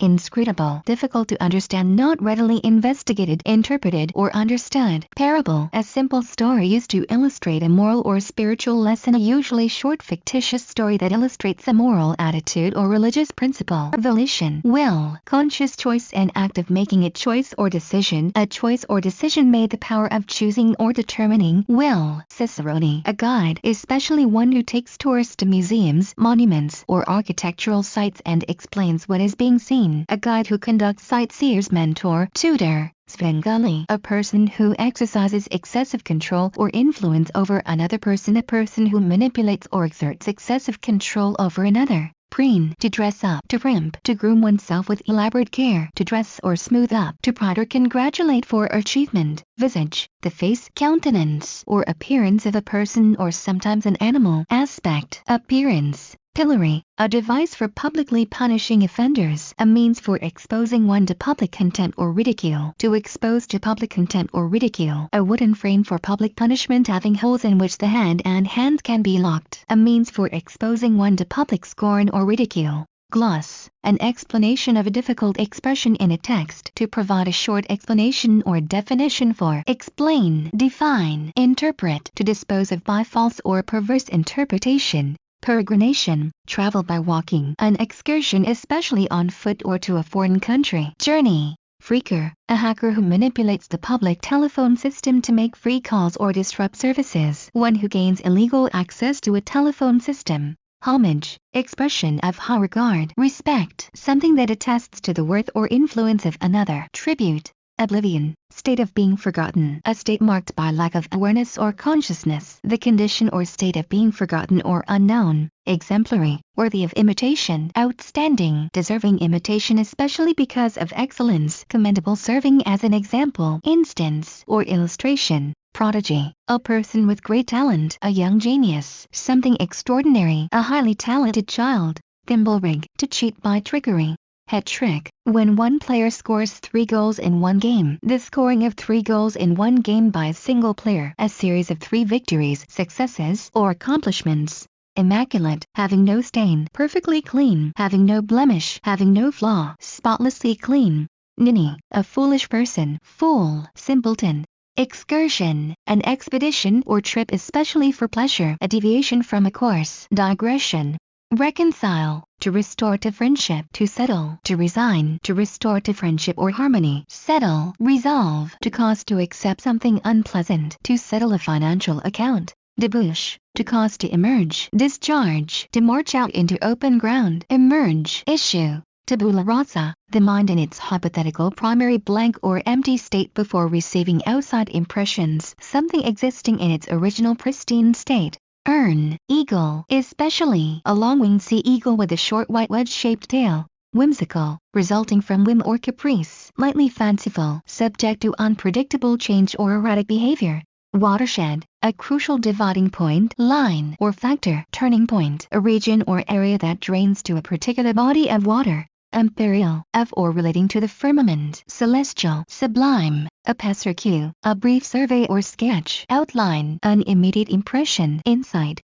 Inscrutable, difficult to understand, not readily investigated, interpreted, or understood. Parable, a simple story used to illustrate a moral or spiritual lesson, a usually short fictitious story that illustrates a moral attitude or religious principle. Volition, will, conscious choice and act of making a choice or decision, a choice or decision made, the power of choosing or determining. Will, Cicerone, a guide, especially one who takes tourists to museums, monuments, or architectural sites and explains what is being seen. A guide who conducts sightseers. Mentor, tutor, Svengali, a person who exercises excessive control or influence over another person, a person who manipulates or exerts excessive control over another. Preen, to dress up, to primp, to groom oneself with elaborate care, to dress or smooth up, to pride or congratulate for achievement. Visage, the face, countenance, or appearance of a person or sometimes an animal. Aspect, appearance. Pillory, a device for publicly punishing offenders, a means for exposing one to public contempt or ridicule. To expose to public contempt or ridicule, a wooden frame for public punishment having holes in which the head and hands can be locked, a means for exposing one to public scorn or ridicule. Gloss, an explanation of a difficult expression in a text, to provide a short explanation or definition for. Explain, define, interpret, to dispose of by false or perverse interpretation. Peregrination, travel by walking, an excursion especially on foot or to a foreign country. Journey, phreaker, a hacker who manipulates the public telephone system to make free calls or disrupt services. One who gains illegal access to a telephone system. Homage, expression of high regard, respect, something that attests to the worth or influence of another. Tribute, oblivion, state of being forgotten, a state marked by lack of awareness or consciousness, the condition or state of being forgotten or unknown. Exemplary, worthy of imitation, outstanding, deserving imitation especially because of excellence, commendable, serving as an example, instance, or illustration. Prodigy, a person with great talent, a young genius, something extraordinary, a highly talented child. Thimblerig, to cheat by trickery. Hat trick, when one player scores 3 goals in one game. The scoring of 3 goals in one game by a single player, a series of 3 victories, successes, or accomplishments. Immaculate, having no stain, perfectly clean, having no blemish, having no flaw, spotlessly clean. Ninny, a foolish person, fool, simpleton. Excursion, an expedition or trip especially for pleasure, a deviation from a course. Digression. Reconcile, to restore to friendship, to settle, to resign, to restore to friendship or harmony. Settle, resolve, to cause to accept something unpleasant, to settle a financial account. Debouche, to cause to emerge. Discharge, to march out into open ground. Emerge. Issue. Tabula rasa, the mind in its hypothetical primary blank or empty state before receiving outside impressions, something existing in its original pristine state. Urn, eagle, especially a long-winged sea eagle with a short white wedge-shaped tail. Whimsical, resulting from whim or caprice, lightly fanciful, subject to unpredictable change or erratic behavior. Watershed, a crucial dividing point, line, or factor, turning point, a region or area that drains to a particular body of water. Imperial, of or relating to the firmament. Celestial, sublime, a passercue, a brief survey or sketch. Outline, an immediate impression, insight.